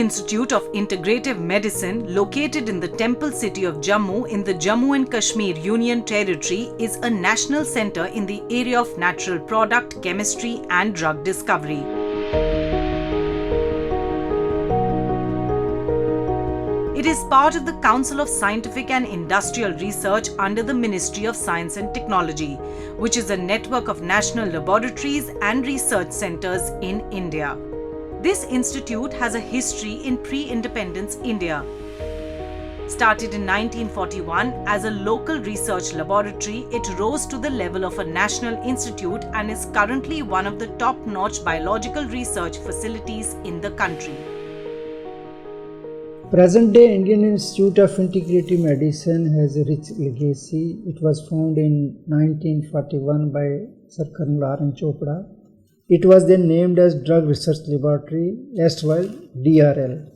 Institute of Integrative Medicine, located in the temple city of Jammu in the Jammu and Kashmir Union Territory, is a national center in the area of natural product, chemistry and drug discovery. It is part of the Council of Scientific and Industrial Research under the Ministry of Science and Technology, which is a network of national laboratories and research centers in India. This institute has a history in pre-independence India. Started in 1941 as a local research laboratory, it rose to the level of a national institute and is currently one of the top-notch biological research facilities in the country. Present-day Indian Institute of Integrative Medicine has a rich legacy. It was founded in 1941 by Sir Colonel R. N. Chopra. It was then named as Drug Research Laboratory, erstwhile DRL.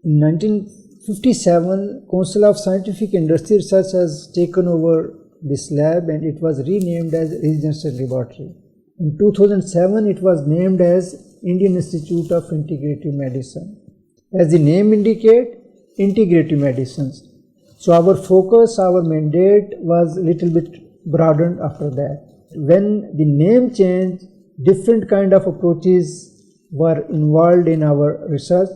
In 1957, Council of Scientific Industry Research has taken over this lab and it was renamed as Research Laboratory. In 2007, it was named as Indian Institute of Integrative Medicine. As the name indicates, integrative medicines. So our focus, our mandate was a little bit broadened after that. When the name changed, different kind of approaches were involved in our research.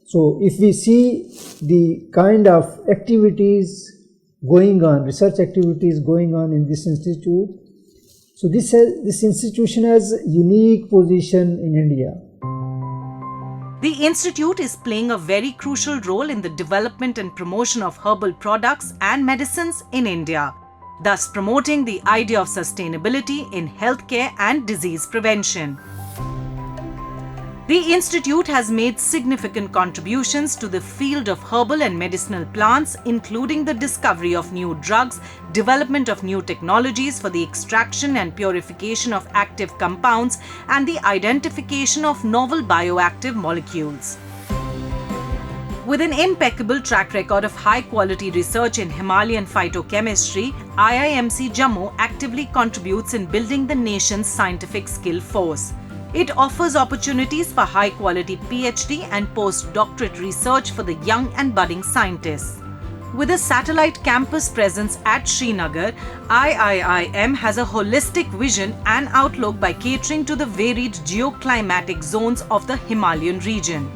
So if we see the kind of activities going on, research activities going on in this institute, so this institution has a unique position in India. The institute is playing a very crucial role in the development and promotion of herbal products and medicines in India, thus promoting the idea of sustainability in healthcare and disease prevention. The institute has made significant contributions to the field of herbal and medicinal plants, including the discovery of new drugs, development of new technologies for the extraction and purification of active compounds, and the identification of novel bioactive molecules. With an impeccable track record of high-quality research in Himalayan phytochemistry, IIMC Jammu actively contributes in building the nation's scientific skill force. It offers opportunities for high-quality PhD and postdoctorate research for the young and budding scientists. With a satellite campus presence at Srinagar, IIIM has a holistic vision and outlook by catering to the varied geoclimatic zones of the Himalayan region.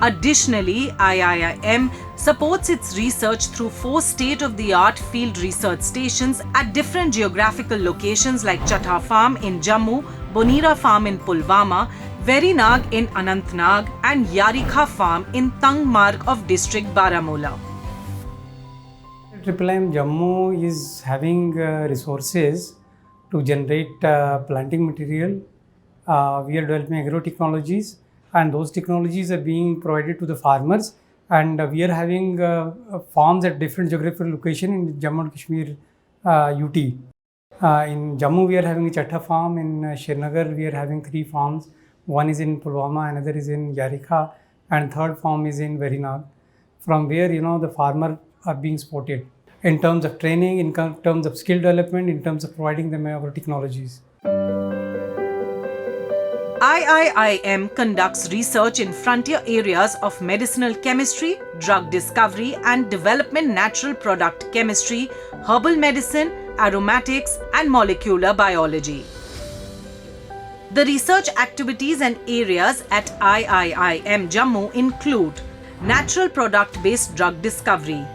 Additionally, IIIM supports its research through 4 state-of-the-art field research stations at different geographical locations like Chattha Farm in Jammu, Bonira Farm in Pulwama, Verinag in Anantnag and Yarikha Farm in Tangmarg of district Baramulla. IIIM Jammu is having resources to generate planting material. We are developing agro-technologies and those technologies are being provided to the farmers, and we are having farms at different geographical locations in Jammu and Kashmir UT. In Jammu we are having a Chattha farm, in Srinagar we are having 3 farms. One is in Pulwama, another is in Yarikha and third farm is in Verinag. From where the farmer are being supported in terms of training, in terms of skill development, in terms of providing them our technologies. IIIM conducts research in frontier areas of medicinal chemistry, drug discovery and development, natural product chemistry, herbal medicine, aromatics and molecular biology. The research activities and areas at IIIM Jammu include natural product-based drug discovery.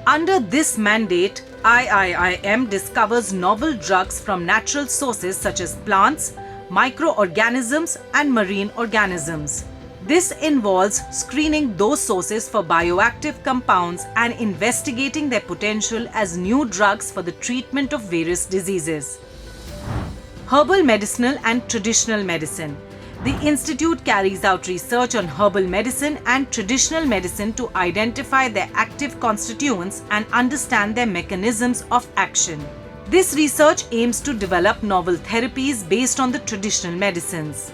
Under this mandate, IIIM discovers novel drugs from natural sources such as plants, microorganisms and marine organisms. This involves screening those sources for bioactive compounds and investigating their potential as new drugs for the treatment of various diseases. Herbal medicinal and traditional medicine. The institute carries out research on herbal medicine and traditional medicine to identify their active constituents and understand their mechanisms of action. This research aims to develop novel therapies based on the traditional medicines.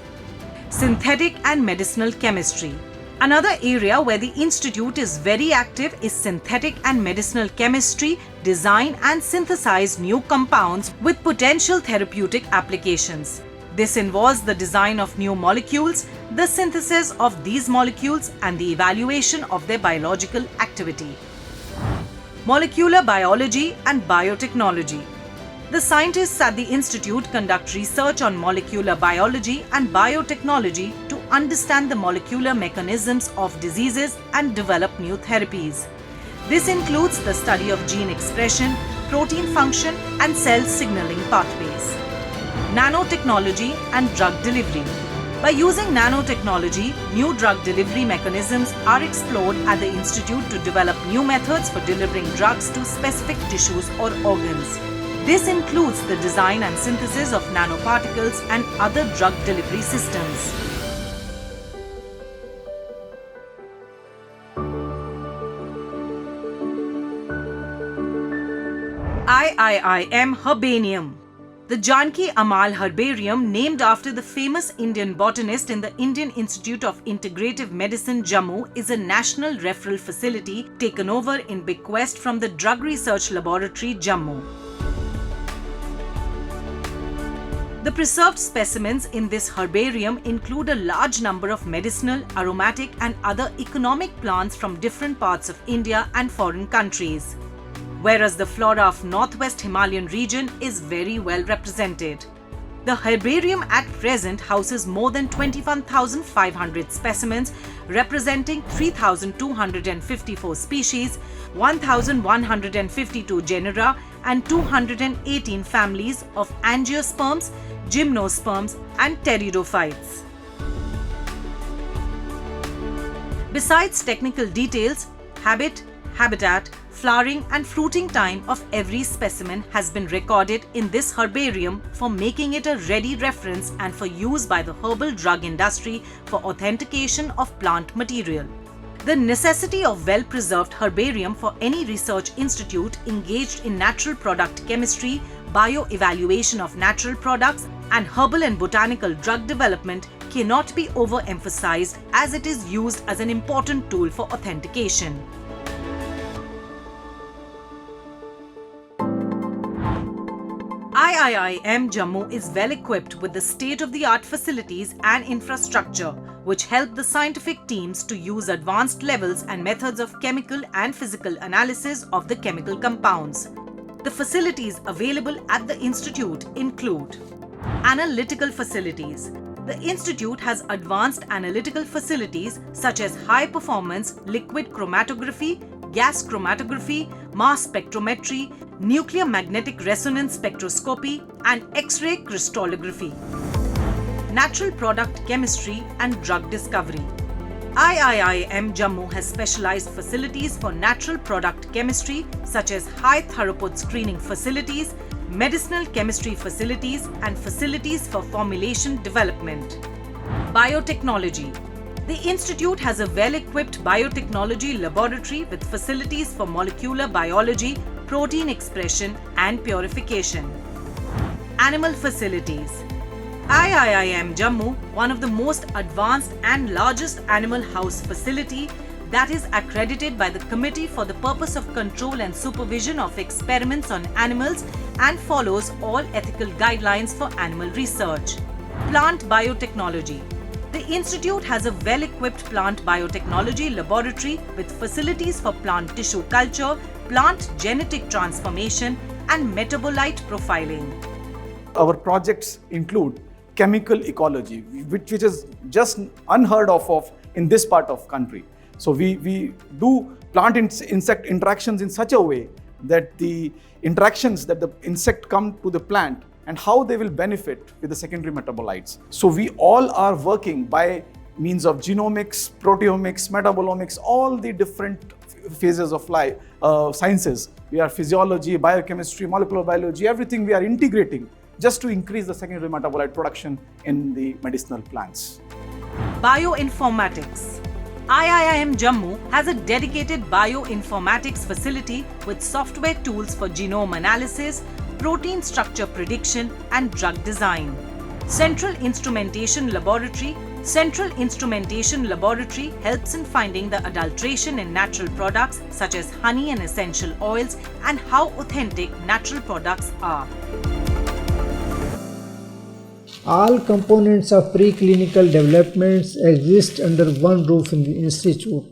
Synthetic and medicinal chemistry. Another area where the institute is very active is synthetic and medicinal chemistry, design and synthesize new compounds with potential therapeutic applications. This involves the design of new molecules, the synthesis of these molecules, and the evaluation of their biological activity. Molecular biology and biotechnology. The scientists at the institute conduct research on molecular biology and biotechnology to understand the molecular mechanisms of diseases and develop new therapies. This includes the study of gene expression, protein function, and cell signaling pathways. Nanotechnology and drug delivery. By using nanotechnology, new drug delivery mechanisms are explored at the institute to develop new methods for delivering drugs to specific tissues or organs. This includes the design and synthesis of nanoparticles and other drug delivery systems. CSIR-IIIM Herbarium. The Janki Amal Herbarium, named after the famous Indian botanist in the Indian Institute of Integrative Medicine, Jammu, is a national referral facility taken over in bequest from the Drug Research Laboratory, Jammu. The preserved specimens in this herbarium include a large number of medicinal, aromatic, and other economic plants from different parts of India and foreign countries, whereas the flora of Northwest Himalayan region is very well represented. The herbarium at present houses more than 21,500 specimens representing 3,254 species, 1,152 genera, and 218 families of angiosperms, gymnosperms, and pteridophytes. Besides technical details, habit, habitat, flowering and fruiting time of every specimen has been recorded in this herbarium for making it a ready reference and for use by the herbal drug industry for authentication of plant material. The necessity of well-preserved herbarium for any research institute engaged in natural product chemistry, bioevaluation of natural products, and herbal and botanical drug development cannot be overemphasized as it is used as an important tool for authentication. CSIR-IIIM Jammu is well equipped with the state-of-the-art facilities and infrastructure which help the scientific teams to use advanced levels and methods of chemical and physical analysis of the chemical compounds. The facilities available at the institute include analytical facilities. The institute has advanced analytical facilities such as high-performance liquid chromatography, gas chromatography, mass spectrometry, nuclear magnetic resonance spectroscopy, and X-ray crystallography. Natural product chemistry and drug discovery. CSIR-IIIM Jammu has specialized facilities for natural product chemistry such as high throughput screening facilities, medicinal chemistry facilities, and facilities for formulation development. Biotechnology. The institute has a well-equipped biotechnology laboratory with facilities for molecular biology, protein expression, and purification. Animal facilities. CSIR-IIIM Jammu, one of the most advanced and largest animal house facility that is accredited by the Committee for the Purpose of Control and Supervision of Experiments on Animals and follows all ethical guidelines for animal research. Plant biotechnology. The institute has a well-equipped plant biotechnology laboratory with facilities for plant tissue culture, plant genetic transformation, and metabolite profiling. Our projects include chemical ecology, which is just unheard of in this part of country. So we do plant-insect interactions in such a way that the interactions that the insect come to the plant and how they will benefit with the secondary metabolites. So we all are working by means of genomics, proteomics, metabolomics, all the different phases of life, sciences. We are physiology, biochemistry, molecular biology, everything we are integrating just to increase the secondary metabolite production in the medicinal plants. Bioinformatics. CSIR-IIIM Jammu has a dedicated bioinformatics facility with software tools for genome analysis, protein structure prediction, and drug design. Central Instrumentation Laboratory. Central Instrumentation Laboratory helps in finding the adulteration in natural products such as honey and essential oils and how authentic natural products are. All components of preclinical developments exist under one roof in the institute,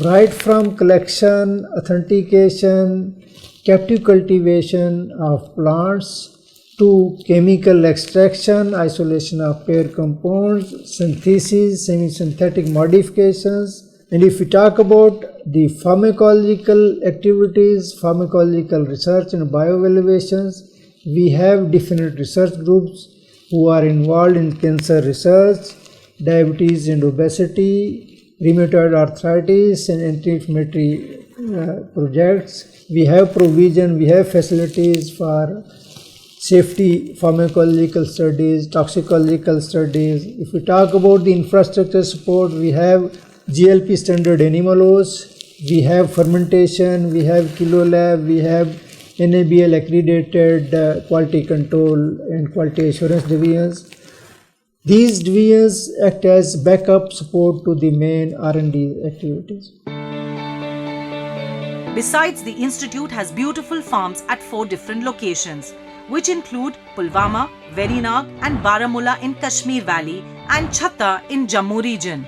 right from collection, authentication, captive cultivation of plants to chemical extraction, isolation of pair compounds, synthesis, semi-synthetic modifications. And if we talk about the pharmacological activities, pharmacological research and bioevaluations, we have different research groups who are involved in cancer research, diabetes and obesity, rheumatoid arthritis and anti-inflammatory projects. We have provision, we have facilities for safety, pharmacological studies, toxicological studies. If we talk about the infrastructure support, we have GLP standard animals, we have fermentation, we have kilo lab, we have NABL accredited quality control and quality assurance divisions. These divisions act as backup support to the main R&D activities. Besides, the institute has beautiful farms at 4 different locations, which include Pulwama, Verinag and Baramulla in Kashmir Valley and Chhatta in Jammu region.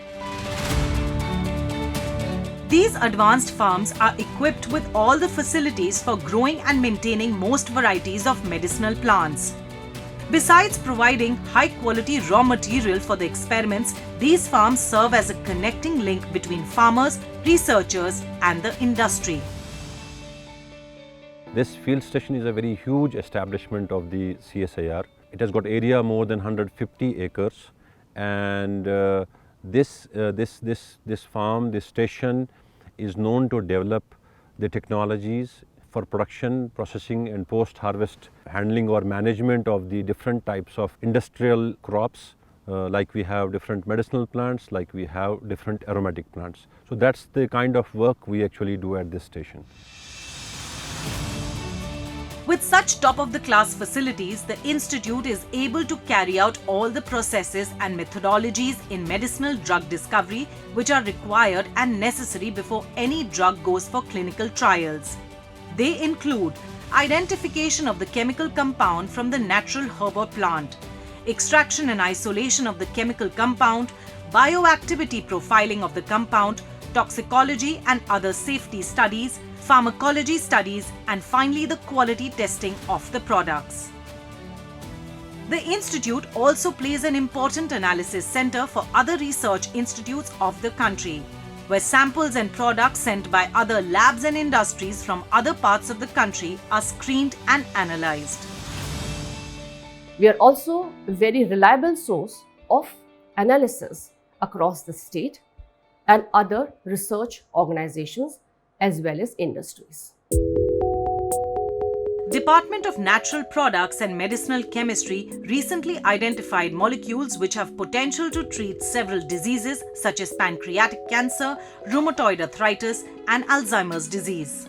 These advanced farms are equipped with all the facilities for growing and maintaining most varieties of medicinal plants. Besides providing high-quality raw material for the experiments, these farms serve as a connecting link between farmers, researchers and the industry. This field station is a very huge establishment of the CSIR. It has got area more than 150 acres, and this farm, this station is known to develop the technologies for production, processing and post-harvest handling or management of the different types of industrial crops, like we have different medicinal plants, like we have different aromatic plants. So that's the kind of work we actually do at this station. With such top-of-the-class facilities, the institute is able to carry out all the processes and methodologies in medicinal drug discovery which are required and necessary before any drug goes for clinical trials. They include identification of the chemical compound from the natural herbal plant, extraction and isolation of the chemical compound, bioactivity profiling of the compound, toxicology and other safety studies, pharmacology studies, and finally the quality testing of the products. The institute also plays an important analysis center for other research institutes of the country, where samples and products sent by other labs and industries from other parts of the country are screened and analyzed. We are also a very reliable source of analysis across the state and other research organizations as well as industries. Department of Natural Products and Medicinal Chemistry recently identified molecules which have potential to treat several diseases such as pancreatic cancer, rheumatoid arthritis and Alzheimer's disease.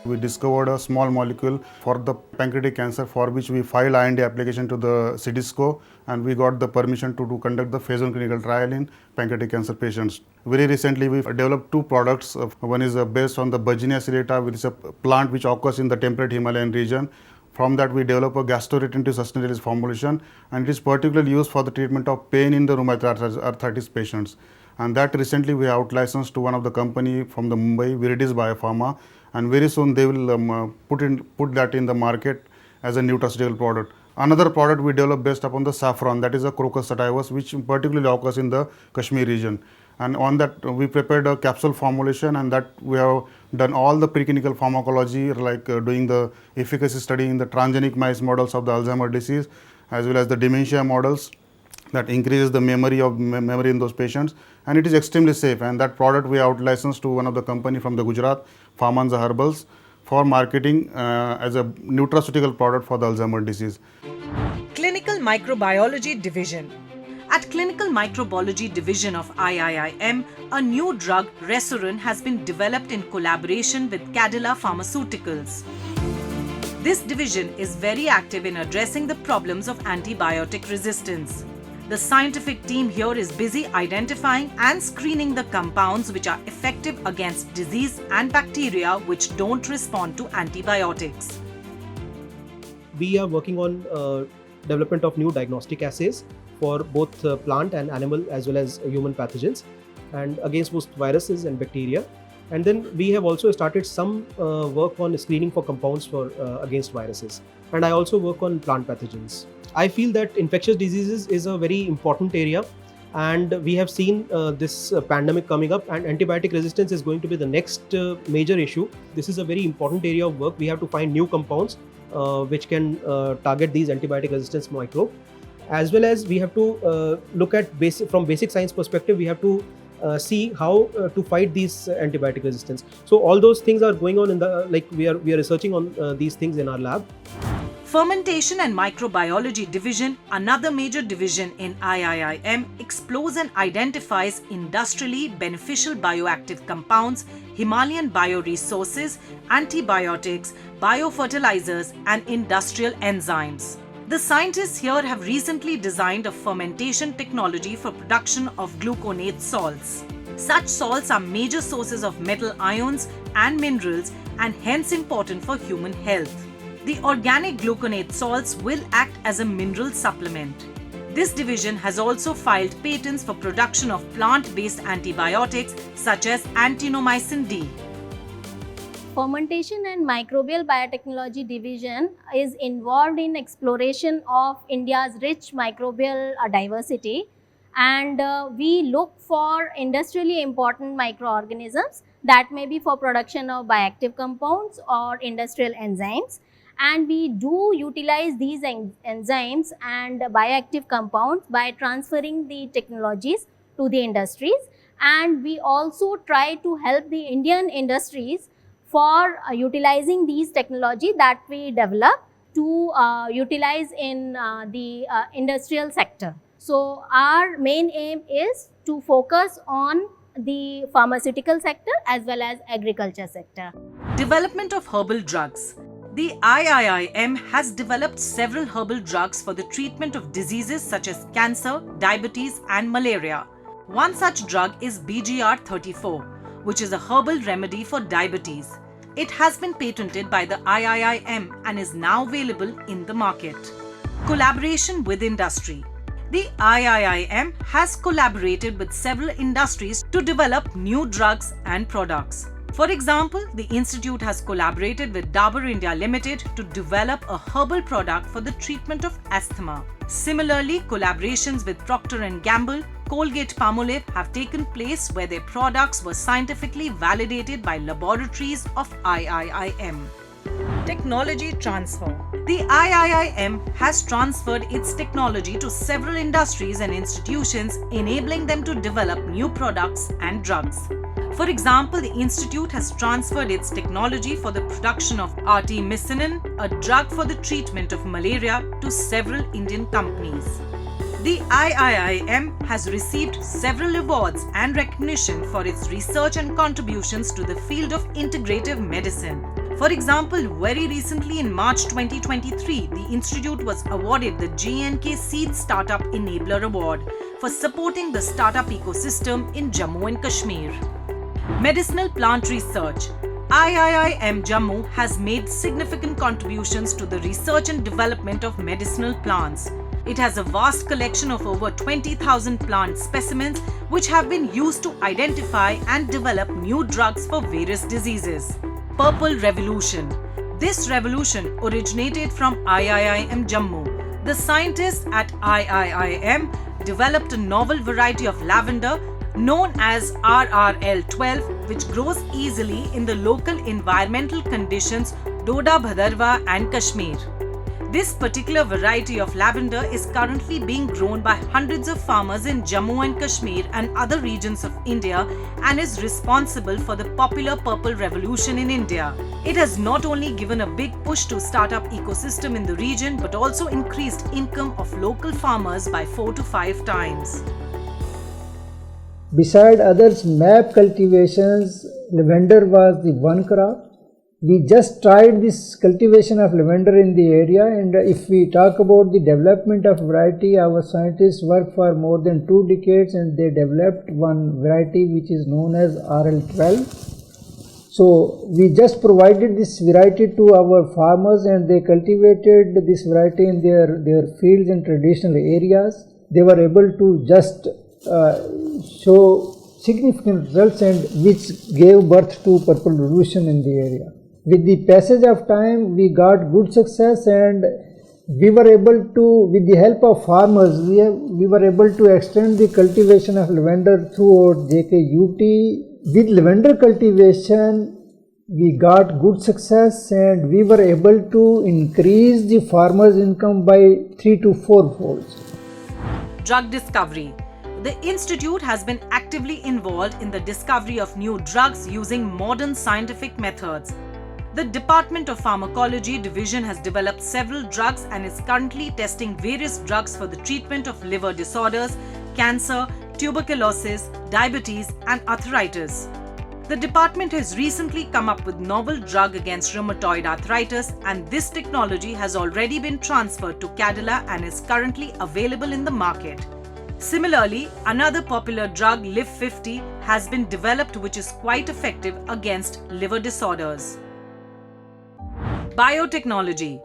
We discovered a small molecule for the pancreatic cancer for which we filed IND application to the CDSCO, and we got the permission to conduct the phase 1 clinical trial in pancreatic cancer patients. Very recently we developed 2 products. One is based on the Virginia serrata, which is a plant which occurs in the temperate Himalayan region. From that we develop a gastroretentive sustained-release formulation, and it is particularly used for the treatment of pain in the rheumatoid arthritis patients. And that recently we out licensed to one of the company from the Mumbai, Viridis Biopharma, and very soon they will put that in the market as a nutraceutical product. Another product we developed based upon the saffron, that is a Crocus sativus, which particularly occurs in the Kashmir region. And on that we prepared a capsule formulation, and that we have done all the preclinical pharmacology, like doing the efficacy study in the transgenic mice models of the Alzheimer's disease as well as the dementia models, that increases the memory in those patients, and it is extremely safe. And that product we out licensed to one of the company from the Gujarat, Farmanza Herbals, for marketing as a nutraceutical product for the Alzheimer's disease. Clinical Microbiology Division. At Clinical Microbiology Division of IIIM, a new drug, Resurin, has been developed in collaboration with Cadila Pharmaceuticals. This division is very active in addressing the problems of antibiotic resistance. The scientific team here is busy identifying and screening the compounds which are effective against disease and bacteria which don't respond to antibiotics. We are working on development of new diagnostic assays for both plant and animal as well as human pathogens, and against most viruses and bacteria. And then we have also started some work on screening for compounds for against viruses. And I also work on plant pathogens. I feel that infectious diseases is a very important area, and we have seen this pandemic coming up, and antibiotic resistance is going to be the next major issue. This is a very important area of work. We have to find new compounds which can target these antibiotic resistance microbe, as well as we have to look at from basic science perspective. We have to see how to fight these antibiotic resistance. So all those things are going on in the we are researching on these things in our lab. Fermentation and Microbiology Division, another major division in IIIM, explores and identifies industrially beneficial bioactive compounds, Himalayan bioresources, antibiotics, biofertilizers, and industrial enzymes. The scientists here have recently designed a fermentation technology for production of gluconate salts. Such salts are major sources of metal ions and minerals and hence important for human health. The organic gluconate salts will act as a mineral supplement. This division has also filed patents for production of plant-based antibiotics such as antinomycin D. Fermentation and Microbial Biotechnology Division is involved in exploration of India's rich microbial diversity, and we look for industrially important microorganisms that may be for production of bioactive compounds or industrial enzymes, and we do utilize these enzymes and bioactive compounds by transferring the technologies to the industries, and we also try to help the Indian industries for utilizing these technology that we develop to utilize in the industrial sector. So our main aim is to focus on the pharmaceutical sector as well as agriculture sector. Development of herbal drugs. The IIIM has developed several herbal drugs for the treatment of diseases such as cancer, diabetes, and malaria. One such drug is BGR34, which is a herbal remedy for diabetes. It has been patented by the IIIM and is now available in the market. Collaboration with industry. The IIIM has collaborated with several industries to develop new drugs and products. For example, the institute has collaborated with Dabur India Limited to develop a herbal product for the treatment of asthma. Similarly, collaborations with Procter & Gamble, Colgate-Palmolive have taken place where their products were scientifically validated by laboratories of IIIM. Technology transfer. The IIIM has transferred its technology to several industries and institutions, enabling them to develop new products and drugs. For example, the institute has transferred its technology for the production of artemisinin, a drug for the treatment of malaria, to several Indian companies. The IIIM has received several awards and recognition for its research and contributions to the field of integrative medicine. For example, very recently in March 2023, the institute was awarded the J&K Seed Startup Enabler Award for supporting the startup ecosystem in Jammu and Kashmir. Medicinal plant research. IIIM Jammu has made significant contributions to the research and development of medicinal plants. It has a vast collection of over 20,000 plant specimens which have been used to identify and develop new drugs for various diseases. Purple Revolution. This revolution originated from IIIM Jammu. The scientists at IIIM developed a novel variety of lavender known as RRL12, which grows easily in the local environmental conditions Doda, Bhadarwa and Kashmir. This particular variety of lavender is currently being grown by hundreds of farmers in Jammu and Kashmir and other regions of India and is responsible for the popular Purple Revolution in India. It has not only given a big push to startup ecosystem in the region but also increased income of local farmers by 4 to 5 times. Beside others map cultivations, lavender was the one crop. We just tried this cultivation of lavender in the area, and if we talk about the development of variety, our scientists worked for more than 2 decades and they developed one variety which is known as RL12. So we just provided this variety to our farmers, and they cultivated this variety in their fields and traditional areas. They were able to just show significant results, and which gave birth to purple revolution in the area. With the passage of time, we got good success, and we were able to, with the help of farmers, we were able to extend the cultivation of lavender throughout JKUT. With lavender cultivation, we got good success, and we were able to increase the farmers' income by 3 to 4 folds. Drug discovery. The institute has been actively involved in the discovery of new drugs using modern scientific methods. The Department of Pharmacology division has developed several drugs and is currently testing various drugs for the treatment of liver disorders, cancer, tuberculosis, diabetes, and arthritis. The department has recently come up with novel drug against rheumatoid arthritis, and this technology has already been transferred to Cadila and is currently available in the market. Similarly, another popular drug, LIV50, has been developed which is quite effective against liver disorders. Biotechnology.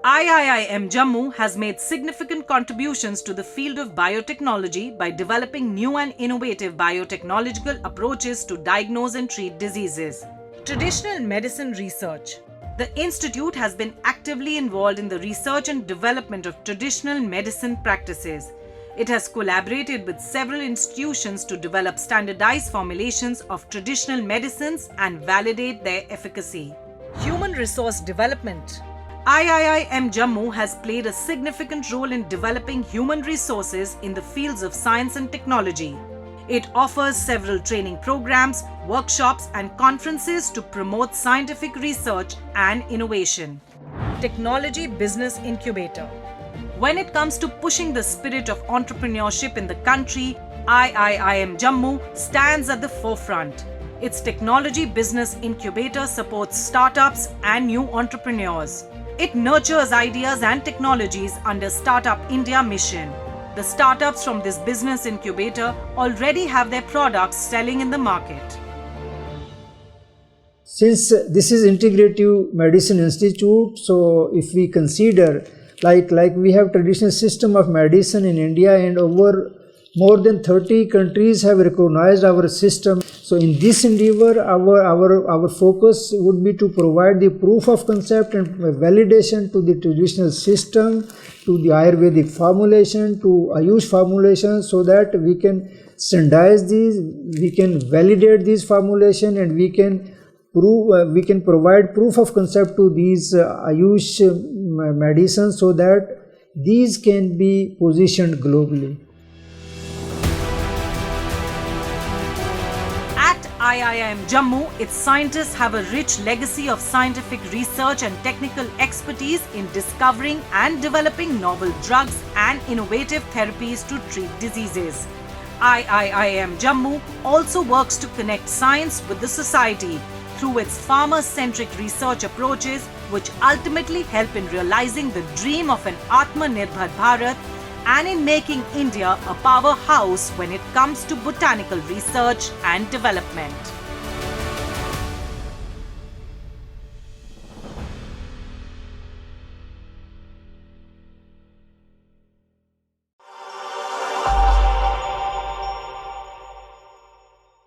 IIIM Jammu has made significant contributions to the field of biotechnology by developing new and innovative biotechnological approaches to diagnose and treat diseases. Traditional medicine research. The institute has been actively involved in the research and development of traditional medicine practices. It has collaborated with several institutions to develop standardized formulations of traditional medicines and validate their efficacy. Human resource development. IIIM Jammu has played a significant role in developing human resources in the fields of science and technology. It offers several training programs, workshops, and conferences to promote scientific research and innovation. Technology Business Incubator. When it comes to pushing the spirit of entrepreneurship in the country, IIIM Jammu stands at the forefront. Its Technology Business Incubator supports startups and new entrepreneurs. It nurtures ideas and technologies under Startup India mission. The startups from this business incubator already have their products selling in the market. Since this is Integrative Medicine Institute, so if we consider like we have traditional system of medicine in India, and over more than 30 countries have recognized our system. So in this endeavor, our focus would be to provide the proof of concept and validation to the traditional system, to the Ayurvedic formulation, to Ayush formulation, so that we can standardize these, we can validate these formulation, and we can provide proof of concept to these Ayush medicines, so that these can be positioned globally. IIIM Jammu, its scientists have a rich legacy of scientific research and technical expertise in discovering and developing novel drugs and innovative therapies to treat diseases. IIIM Jammu also works to connect science with the society through its farmer-centric research approaches, which ultimately help in realizing the dream of an Atmanirbhar Bharat and in making India a powerhouse when it comes to botanical research and development.